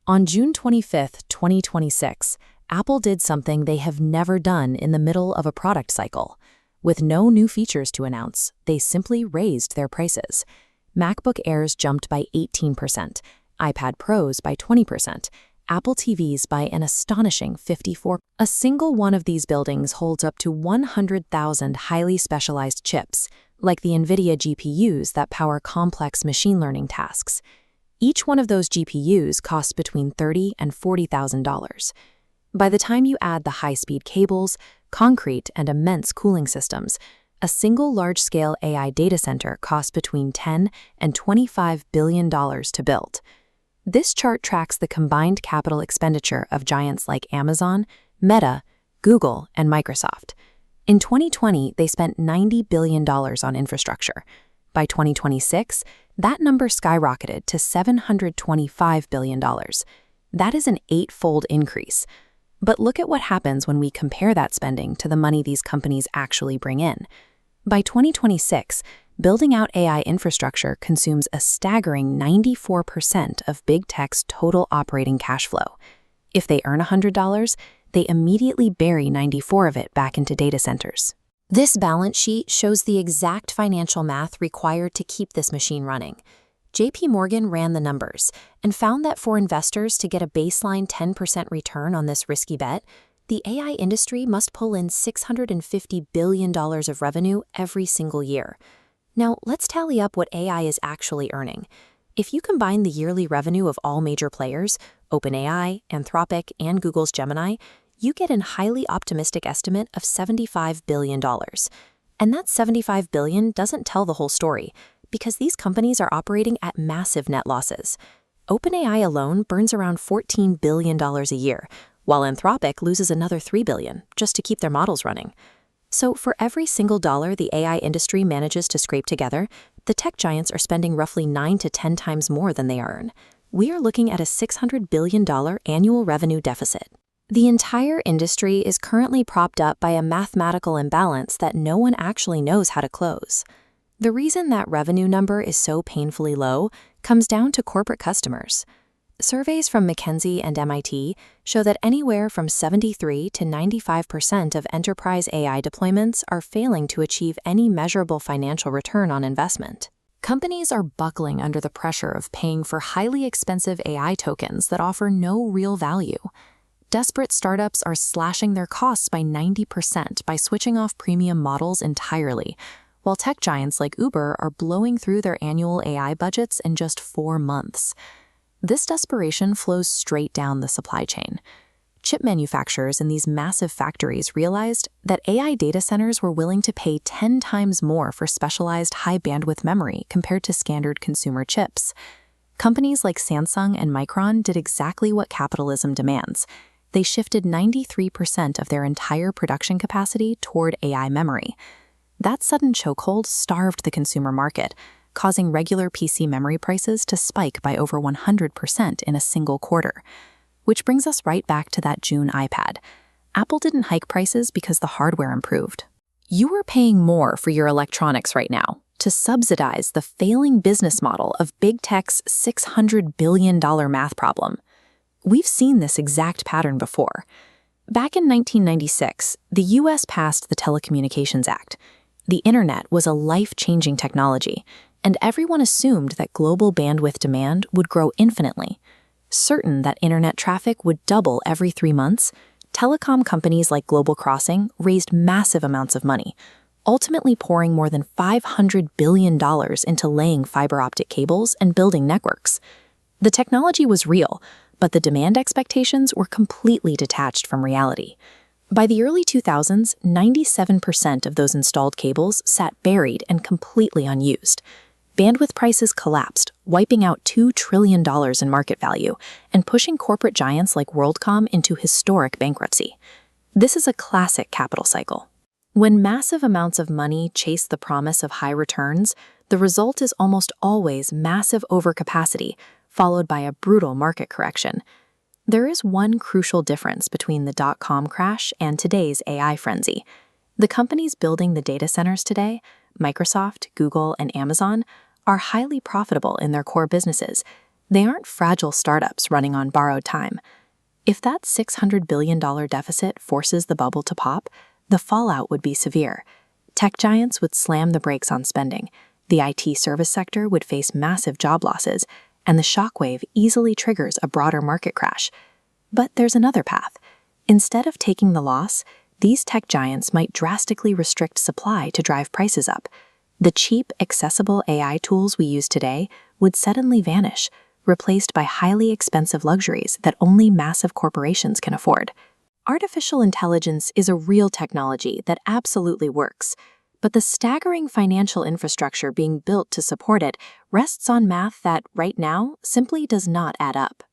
On June 25, 2026, Apple did something they have never done in the middle of a product cycle. With no new features to announce, they simply raised their prices. MacBook Airs jumped by 18%, iPad Pros by 20%, Apple TVs by an astonishing 54%. A single one of these buildings holds up to 100,000 highly specialized chips, like the NVIDIA GPUs that power complex machine learning tasks. Each one of those GPUs costs between $30,000 and $40,000. By the time you add the high-speed cables, concrete, and immense cooling systems, a single large-scale AI data center costs between $10 and $25 billion to build. This chart tracks the combined capital expenditure of giants like Amazon, Meta, Google, and Microsoft. In 2020, they spent $90 billion on infrastructure. By 2026, that number skyrocketed to $725 billion. That is an 8-fold increase. But look at what happens when we compare that spending to the money these companies actually bring in. By 2026, building out AI infrastructure consumes a staggering 94% of big tech's total operating cash flow. If they earn $100, they immediately bury 94 of it back into data centers. This balance sheet shows the exact financial math required to keep this machine running. JP Morgan ran the numbers and found that for investors to get a baseline 10% return on this risky bet, the AI industry must pull in $650 billion of revenue every single year. Now, let's tally up what AI is actually earning. If you combine the yearly revenue of all major players, OpenAI, Anthropic, and Google's Gemini, you get a highly optimistic estimate of $75 billion. And that $75 billion doesn't tell the whole story, because these companies are operating at massive net losses. OpenAI alone burns around $14 billion a year, while Anthropic loses another $3 billion just to keep their models running. So for every single dollar the AI industry manages to scrape together, the tech giants are spending roughly 9 to 10 times more than they earn. We are looking at a $600 billion annual revenue deficit. The entire industry is currently propped up by a mathematical imbalance that no one actually knows how to close. The reason that revenue number is so painfully low comes down to corporate customers. Surveys from McKinsey and MIT show that anywhere from 73 to 95% of enterprise AI deployments are failing to achieve any measurable financial return on investment. Companies are buckling under the pressure of paying for highly expensive AI tokens that offer no real value. Desperate startups are slashing their costs by 90% by switching off premium models entirely, while tech giants like Uber are blowing through their annual AI budgets in just 4 months. This desperation flows straight down the supply chain. Chip manufacturers in these massive factories realized that AI data centers were willing to pay 10 times more for specialized high-bandwidth memory compared to standard consumer chips. Companies like Samsung and Micron did exactly what capitalism demands. They shifted 93% of their entire production capacity toward AI memory. That sudden chokehold starved the consumer market, causing regular PC memory prices to spike by over 100% in a single quarter. Which brings us right back to that June iPad. Apple didn't hike prices because the hardware improved. You are paying more for your electronics right now to subsidize the failing business model of big tech's $600 billion math problem. We've seen this exact pattern before. Back in 1996, the US passed the Telecommunications Act. The internet was a life-changing technology, and everyone assumed that global bandwidth demand would grow infinitely. Certain that internet traffic would double every 3 months, telecom companies like Global Crossing raised massive amounts of money, ultimately pouring more than $500 billion into laying fiber optic cables and building networks. The technology was real, but the demand expectations were completely detached from reality. By the early 2000s, 97% of those installed cables sat buried and completely unused. Bandwidth prices collapsed, wiping out $2 trillion in market value and pushing corporate giants like WorldCom into historic bankruptcy. This is a classic capital cycle. When massive amounts of money chase the promise of high returns, the result is almost always massive overcapacity, followed by a brutal market correction. There is one crucial difference between the dot-com crash and today's AI frenzy. The companies building the data centers today, Microsoft, Google, and Amazon, are highly profitable in their core businesses. They aren't fragile startups running on borrowed time. If that $600 billion deficit forces the bubble to pop, the fallout would be severe. Tech giants would slam the brakes on spending, the IT service sector would face massive job losses, and the shockwave easily triggers a broader market crash. But there's another path. Instead of taking the loss, these tech giants might drastically restrict supply to drive prices up. The cheap, accessible AI tools we use today would suddenly vanish, replaced by highly expensive luxuries that only massive corporations can afford. Artificial intelligence is a real technology that absolutely works, but the staggering financial infrastructure being built to support it rests on math that, right now, simply does not add up.